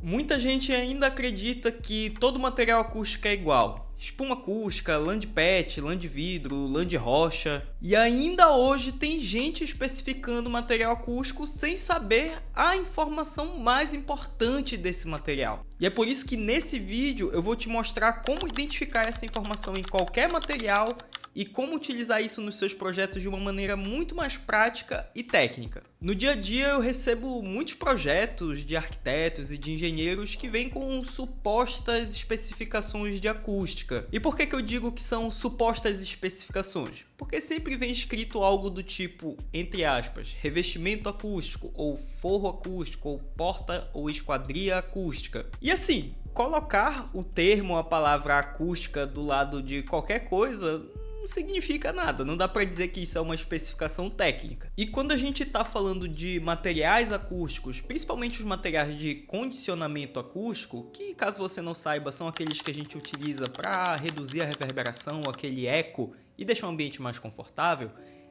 Muita gente ainda acredita que todo material acústico é igual. Espuma acústica, lã de PET, lã de vidro, lã de rocha. E ainda hoje tem gente especificando material acústico sem saber a informação mais importante desse material. E é por isso que nesse vídeo eu vou te mostrar como identificar essa informação em qualquer material e como utilizar isso nos seus projetos de uma maneira muito mais prática e técnica. No dia a dia eu recebo muitos projetos de arquitetos e de engenheiros que vêm com supostas especificações de acústica. E por que eu digo que são supostas especificações? Porque sempre vem escrito algo do tipo, entre aspas, revestimento acústico, ou forro acústico, ou porta ou esquadria acústica. E assim, colocar o termo, a palavra acústica do lado de qualquer coisa não significa nada, não dá para dizer que isso é uma especificação técnica. E quando a gente está falando de materiais acústicos, principalmente os materiais de condicionamento acústico, que caso você não saiba, são aqueles que a gente utiliza para reduzir a reverberação, aquele eco e deixar o ambiente mais confortável,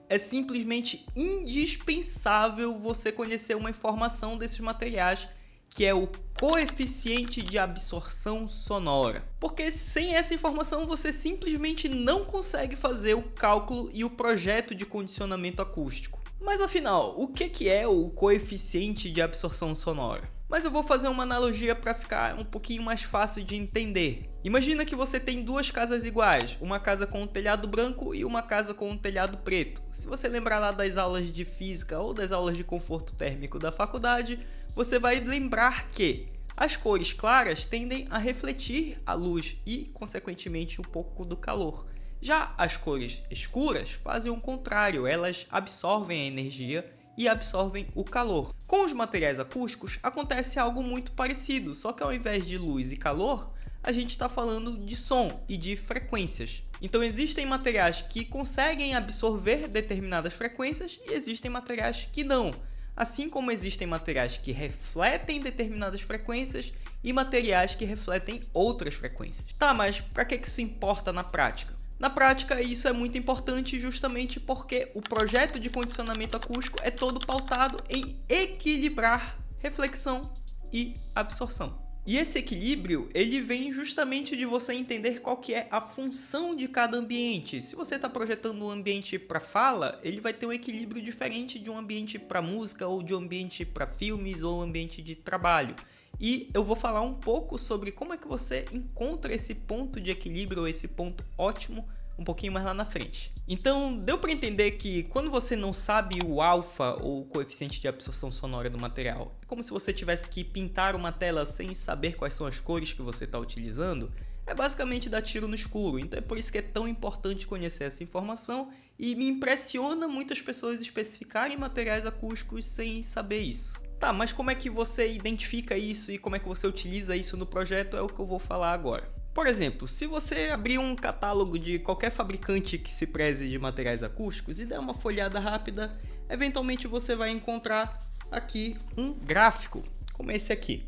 é simplesmente indispensável você conhecer uma informação desses materiais, que é o coeficiente de absorção sonora. Porque sem essa informação você simplesmente não consegue fazer o cálculo e o projeto de condicionamento acústico. Mas afinal, o que é o coeficiente de absorção sonora? Mas eu vou fazer uma analogia para ficar um pouquinho mais fácil de entender. Imagina que você tem duas casas iguais, uma casa com um telhado branco e uma casa com um telhado preto. Se você lembrar lá das aulas de física ou das aulas de conforto térmico da faculdade, você vai lembrar que as cores claras tendem a refletir a luz e, consequentemente, um pouco do calor. Já as cores escuras fazem o contrário, elas absorvem a energia e absorvem o calor. Com os materiais acústicos acontece algo muito parecido, só que ao invés de luz e calor, a gente está falando de som e de frequências. Então existem materiais que conseguem absorver determinadas frequências e existem materiais que não. Assim como existem materiais que refletem determinadas frequências e materiais que refletem outras frequências. Tá, mas para que isso importa na prática? Na prática, isso é muito importante justamente porque o projeto de condicionamento acústico é todo pautado em equilibrar reflexão e absorção. E esse equilíbrio, ele vem justamente de você entender qual que é a função de cada ambiente. Se você está projetando um ambiente para fala, ele vai ter um equilíbrio diferente de um ambiente para música, ou de um ambiente para filmes, ou um ambiente de trabalho. E eu vou falar um pouco sobre como é que você encontra esse ponto de equilíbrio, esse ponto ótimo, um pouquinho mais lá na frente. Então, deu para entender que quando você não sabe o alfa, ou o coeficiente de absorção sonora do material, é como se você tivesse que pintar uma tela sem saber quais são as cores que você está utilizando, é basicamente dar tiro no escuro. Então é por isso que é tão importante conhecer essa informação, e me impressiona muitas pessoas especificarem materiais acústicos sem saber isso. Tá, mas como é que você identifica isso e como é que você utiliza isso no projeto é o que eu vou falar agora. Por exemplo, se você abrir um catálogo de qualquer fabricante que se preze de materiais acústicos e der uma folhada rápida, eventualmente você vai encontrar aqui um gráfico, como esse aqui.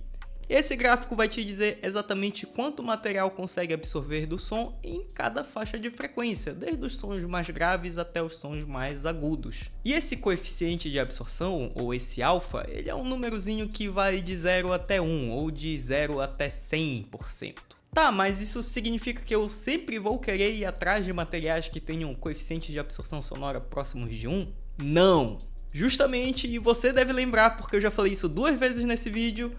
Esse gráfico vai te dizer exatamente quanto material consegue absorver do som em cada faixa de frequência, desde os sons mais graves até os sons mais agudos. E esse coeficiente de absorção, ou esse alfa, ele é um númerozinho que vai de 0 até 1, ou de 0 até 100%. Tá, mas isso significa que eu sempre vou querer ir atrás de materiais que tenham coeficiente de absorção sonora próximos de 1? Não! Justamente, e você deve lembrar, porque eu já falei isso 2 vezes nesse vídeo,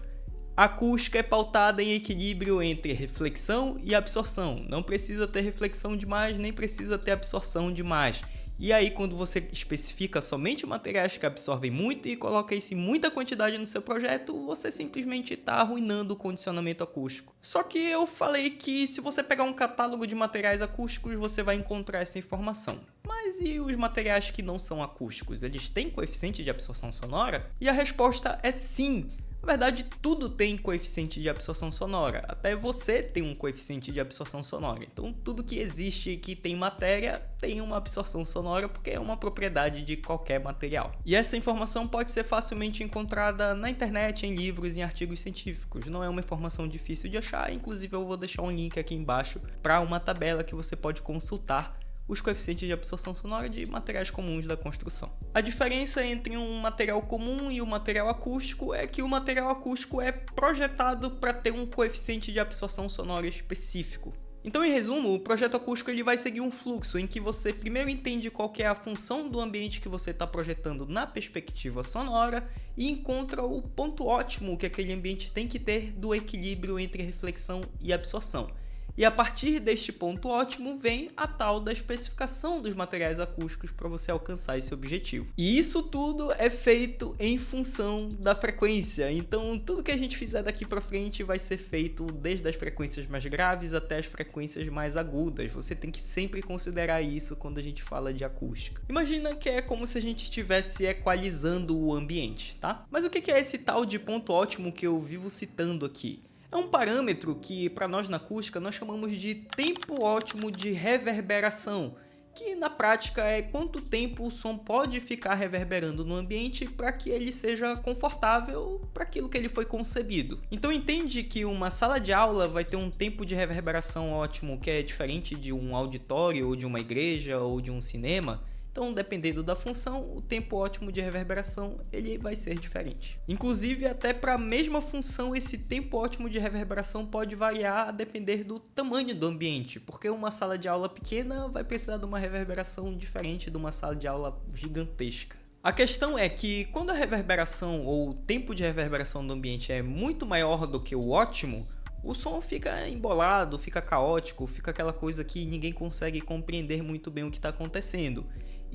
a acústica é pautada em equilíbrio entre reflexão e absorção. Não precisa ter reflexão demais, nem precisa ter absorção demais. E aí, quando você especifica somente materiais que absorvem muito e coloca isso em muita quantidade no seu projeto, você simplesmente está arruinando o condicionamento acústico. Só que eu falei que se você pegar um catálogo de materiais acústicos, você vai encontrar essa informação. Mas e os materiais que não são acústicos? Eles têm coeficiente de absorção sonora? E a resposta é sim. Na verdade, tudo tem coeficiente de absorção sonora, até você tem um coeficiente de absorção sonora. Então, tudo que existe e que tem matéria tem uma absorção sonora porque é uma propriedade de qualquer material. E essa informação pode ser facilmente encontrada na internet, em livros, em artigos científicos. Não é uma informação difícil de achar, inclusive eu vou deixar um link aqui embaixo para uma tabela que você pode consultar os coeficientes de absorção sonora de materiais comuns da construção. A diferença entre um material comum e o material acústico é que o material acústico é projetado para ter um coeficiente de absorção sonora específico. Então, em resumo, o projeto acústico ele vai seguir um fluxo em que você primeiro entende qual que é a função do ambiente que você está projetando na perspectiva sonora e encontra o ponto ótimo que aquele ambiente tem que ter do equilíbrio entre reflexão e absorção. E a partir deste ponto ótimo vem a tal da especificação dos materiais acústicos para você alcançar esse objetivo. E isso tudo é feito em função da frequência, então tudo que a gente fizer daqui para frente vai ser feito desde as frequências mais graves até as frequências mais agudas. Você tem que sempre considerar isso quando a gente fala de acústica. Imagina que é como se a gente estivesse equalizando o ambiente, tá? Mas o que é esse tal de ponto ótimo que eu vivo citando aqui? É um parâmetro que, para nós na acústica, nós chamamos de tempo ótimo de reverberação, que na prática é quanto tempo o som pode ficar reverberando no ambiente para que ele seja confortável para aquilo que ele foi concebido. Então entende que uma sala de aula vai ter um tempo de reverberação ótimo que é diferente de um auditório, ou de uma igreja, ou de um cinema? Então, dependendo da função, o tempo ótimo de reverberação ele vai ser diferente. Inclusive, até para a mesma função, esse tempo ótimo de reverberação pode variar a depender do tamanho do ambiente, porque uma sala de aula pequena vai precisar de uma reverberação diferente de uma sala de aula gigantesca. A questão é que quando a reverberação ou o tempo de reverberação do ambiente é muito maior do que o ótimo, o som fica embolado, fica caótico, fica aquela coisa que ninguém consegue compreender muito bem o que está acontecendo.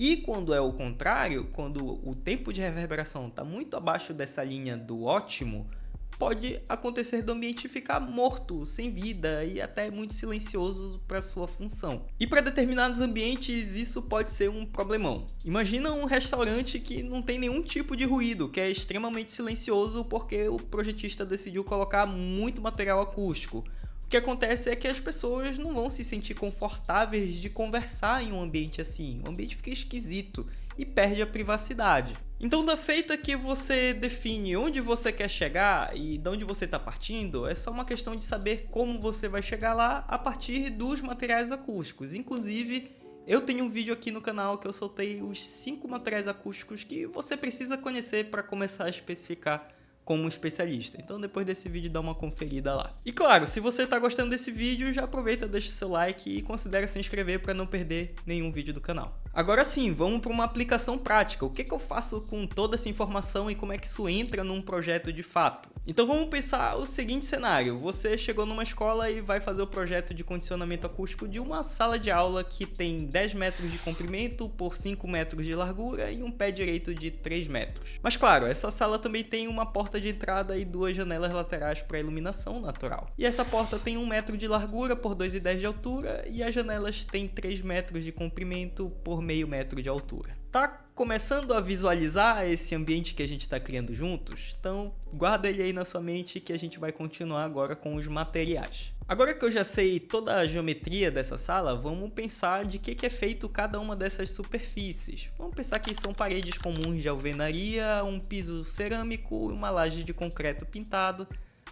E quando é o contrário, quando o tempo de reverberação está muito abaixo dessa linha do ótimo, pode acontecer do ambiente ficar morto, sem vida e até muito silencioso para sua função. E para determinados ambientes isso pode ser um problemão. Imagina um restaurante que não tem nenhum tipo de ruído, que é extremamente silencioso porque o projetista decidiu colocar muito material acústico. O que acontece é que as pessoas não vão se sentir confortáveis de conversar em um ambiente assim. O ambiente fica esquisito e perde a privacidade. Então, da feita que você define onde você quer chegar e de onde você está partindo, é só uma questão de saber como você vai chegar lá a partir dos materiais acústicos. Inclusive, eu tenho um vídeo aqui no canal que eu soltei os 5 materiais acústicos que você precisa conhecer para começar a especificar como um especialista. Então depois desse vídeo dá uma conferida lá. E claro, se você está gostando desse vídeo, já aproveita, deixa seu like e considere se inscrever para não perder nenhum vídeo do canal. Agora sim, vamos para uma aplicação prática. O que eu faço com toda essa informação e como é que isso entra num projeto de fato? Então vamos pensar o seguinte cenário. Você chegou numa escola e vai fazer o projeto de condicionamento acústico de uma sala de aula que tem 10 metros de comprimento por 5 metros de largura e um pé direito de 3 metros. Mas claro, essa sala também tem uma porta de entrada e 2 janelas laterais para iluminação natural. E essa porta tem 1 metro de largura por 2,10 de altura e as janelas têm 3 metros de comprimento por meio metro de altura. Tá começando a visualizar esse ambiente que a gente está criando juntos? Então guarda ele aí na sua mente que a gente vai continuar agora com os materiais. Agora que eu já sei toda a geometria dessa sala, vamos pensar de que é feito cada uma dessas superfícies. Vamos pensar que são paredes comuns de alvenaria, um piso cerâmico e uma laje de concreto pintado.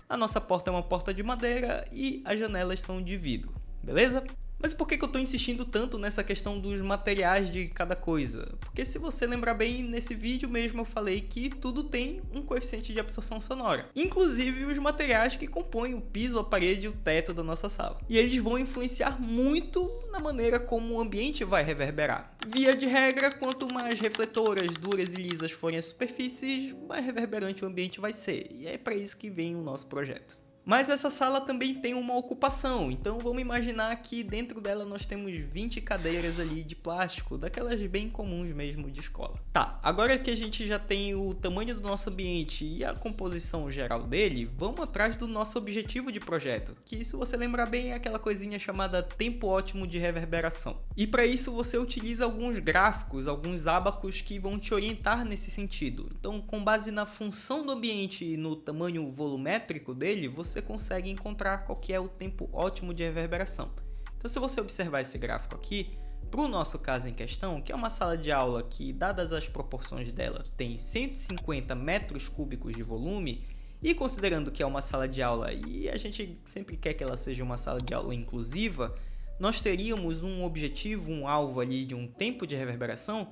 A nossa porta é uma porta de madeira e as janelas são de vidro, beleza? Mas por que eu estou insistindo tanto nessa questão dos materiais de cada coisa? Porque se você lembrar bem, nesse vídeo mesmo eu falei que tudo tem um coeficiente de absorção sonora. Inclusive os materiais que compõem o piso, a parede e o teto da nossa sala. E eles vão influenciar muito na maneira como o ambiente vai reverberar. Via de regra, quanto mais refletoras, duras e lisas forem as superfícies, mais reverberante o ambiente vai ser. E é para isso que vem o nosso projeto. Mas essa sala também tem uma ocupação, então vamos imaginar que dentro dela nós temos 20 cadeiras ali de plástico, daquelas bem comuns mesmo de escola. Tá, agora que a gente já tem o tamanho do nosso ambiente e a composição geral dele, vamos atrás do nosso objetivo de projeto, que se você lembrar bem é aquela coisinha chamada tempo ótimo de reverberação. E para isso você utiliza alguns gráficos, alguns ábacos que vão te orientar nesse sentido. Então, com base na função do ambiente e no tamanho volumétrico dele, você consegue encontrar qual que é o tempo ótimo de reverberação. Então, se você observar esse gráfico aqui, para o nosso caso em questão, que é uma sala de aula que, dadas as proporções dela, tem 150 metros cúbicos de volume, e considerando que é uma sala de aula e a gente sempre quer que ela seja uma sala de aula inclusiva, nós teríamos um objetivo, um alvo ali de um tempo de reverberação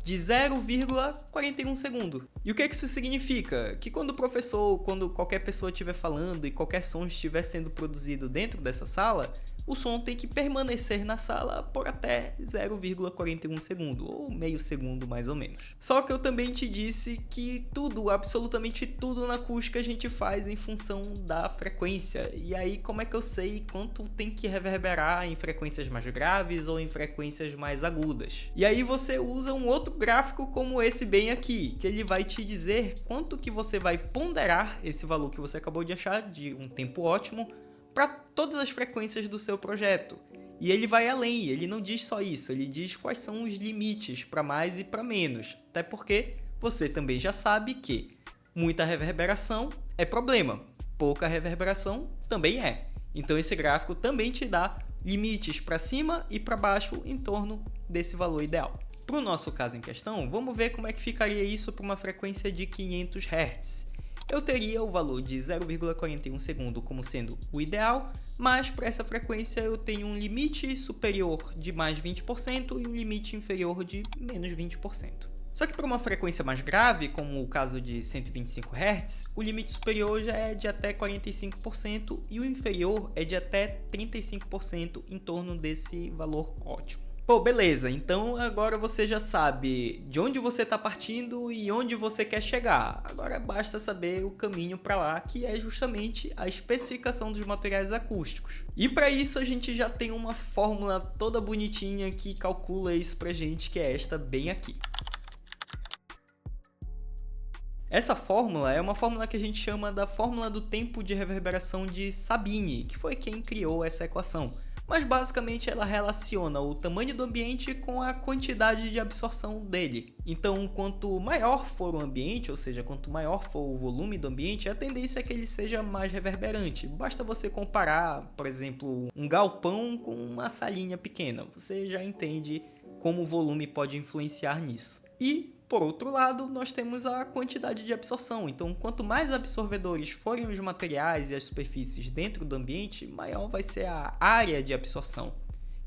de 0,41 segundo. E o que isso significa? Que quando o professor, quando qualquer pessoa estiver falando e qualquer som estiver sendo produzido dentro dessa sala, o som tem que permanecer na sala por até 0,41 segundo, ou meio segundo mais ou menos. Só que eu também te disse que tudo, absolutamente tudo na acústica a gente faz em função da frequência. E aí como é que eu sei quanto tem que reverberar em frequências mais graves ou em frequências mais agudas? E aí você usa um outro gráfico como esse bem aqui, que ele vai te dizer quanto que você vai ponderar esse valor que você acabou de achar de um tempo ótimo para todas as frequências do seu projeto. E ele vai além, ele não diz só isso, ele diz quais são os limites para mais e para menos. Até porque você também já sabe que muita reverberação é problema, pouca reverberação também é. Então esse gráfico também te dá limites para cima e para baixo em torno desse valor ideal. Para o nosso caso em questão, vamos ver como é que ficaria isso para uma frequência de 500 Hz. Eu teria o valor de 0,41 segundo como sendo o ideal, mas para essa frequência eu tenho um limite superior de mais 20% e um limite inferior de menos 20%. Só que para uma frequência mais grave, como o caso de 125 Hz, o limite superior já é de até 45% e o inferior é de até 35% em torno desse valor ótimo. Pô, beleza, então agora você já sabe de onde você está partindo e onde você quer chegar. Agora basta saber o caminho para lá, que é justamente a especificação dos materiais acústicos. E para isso a gente já tem uma fórmula toda bonitinha que calcula isso pra gente, que é esta bem aqui. Essa fórmula é uma fórmula que a gente chama da fórmula do tempo de reverberação de Sabine, que foi quem criou essa equação. Mas basicamente ela relaciona o tamanho do ambiente com a quantidade de absorção dele. Então, quanto maior for o ambiente, ou seja, quanto maior for o volume do ambiente, a tendência é que ele seja mais reverberante. Basta você comparar, por exemplo, um galpão com uma salinha pequena. Você já entende como o volume pode influenciar nisso. E, por outro lado, nós temos a quantidade de absorção. Então, quanto mais absorvedores forem os materiais e as superfícies dentro do ambiente, maior vai ser a área de absorção.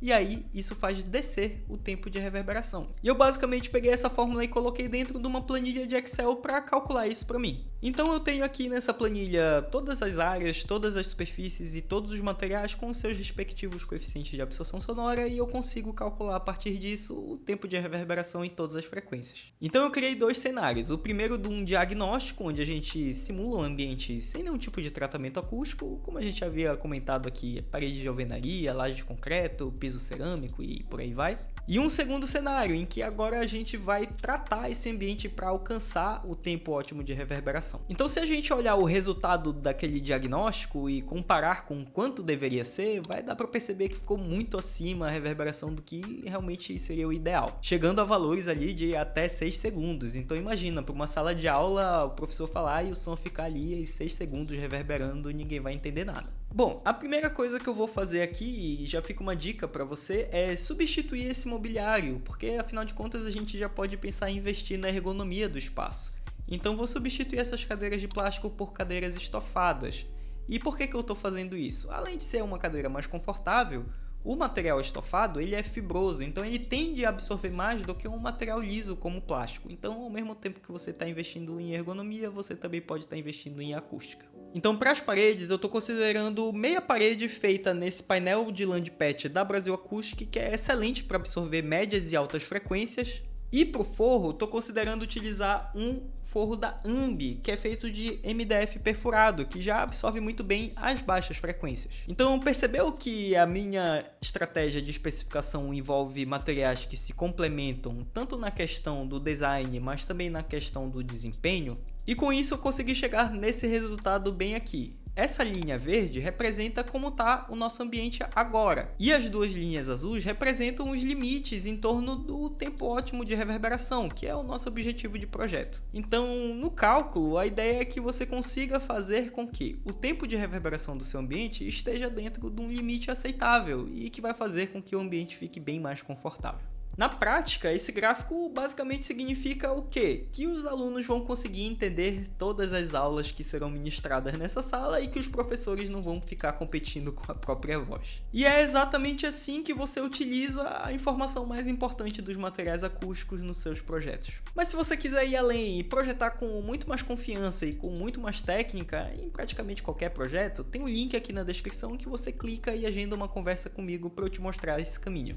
E aí, isso faz descer o tempo de reverberação. E eu basicamente peguei essa fórmula e coloquei dentro de uma planilha de Excel para calcular isso para mim. Então eu tenho aqui nessa planilha todas as áreas, todas as superfícies e todos os materiais com seus respectivos coeficientes de absorção sonora e eu consigo calcular a partir disso o tempo de reverberação em todas as frequências. Então eu criei dois cenários. O primeiro de um diagnóstico, onde a gente simula um ambiente sem nenhum tipo de tratamento acústico, como a gente havia comentado aqui, parede de alvenaria, laje de concreto, piso cerâmico e por aí vai. E um segundo cenário, em que agora a gente vai tratar esse ambiente para alcançar o tempo ótimo de reverberação. Então, se a gente olhar o resultado daquele diagnóstico e comparar com quanto deveria ser, vai dar para perceber que ficou muito acima a reverberação do que realmente seria o ideal, chegando a valores ali de até 6 segundos. Então, imagina, para uma sala de aula, o professor falar e o som ficar ali em 6 segundos reverberando e ninguém vai entender nada. Bom, a primeira coisa que eu vou fazer aqui, e já fica uma dica para você, é substituir esse mobiliário, porque afinal de contas a gente já pode pensar em investir na ergonomia do espaço. Então vou substituir essas cadeiras de plástico por cadeiras estofadas. E por que eu estou fazendo isso? Além de ser uma cadeira mais confortável, o material estofado ele é fibroso, então ele tende a absorver mais do que um material liso como o plástico. Então, ao mesmo tempo que você está investindo em ergonomia, você também pode estar investindo em acústica. Então, para as paredes, eu estou considerando meia parede feita nesse painel de Landpet da Brasil Acoustic, que é excelente para absorver médias e altas frequências. E para o forro, estou considerando utilizar um forro da Ambi, que é feito de MDF perfurado, que já absorve muito bem as baixas frequências. Então percebeu que a minha estratégia de especificação envolve materiais que se complementam tanto na questão do design, mas também na questão do desempenho? E com isso eu consegui chegar nesse resultado bem aqui. Essa linha verde representa como está o nosso ambiente agora. E as duas linhas azuis representam os limites em torno do tempo ótimo de reverberação, que é o nosso objetivo de projeto. Então, no cálculo, a ideia é que você consiga fazer com que o tempo de reverberação do seu ambiente esteja dentro de um limite aceitável e que vai fazer com que o ambiente fique bem mais confortável. Na prática, esse gráfico basicamente significa o quê? Que os alunos vão conseguir entender todas as aulas que serão ministradas nessa sala e que os professores não vão ficar competindo com a própria voz. E é exatamente assim que você utiliza a informação mais importante dos materiais acústicos nos seus projetos. Mas se você quiser ir além e projetar com muito mais confiança e com muito mais técnica em praticamente qualquer projeto, tem um link aqui na descrição que você clica e agenda uma conversa comigo para eu te mostrar esse caminho.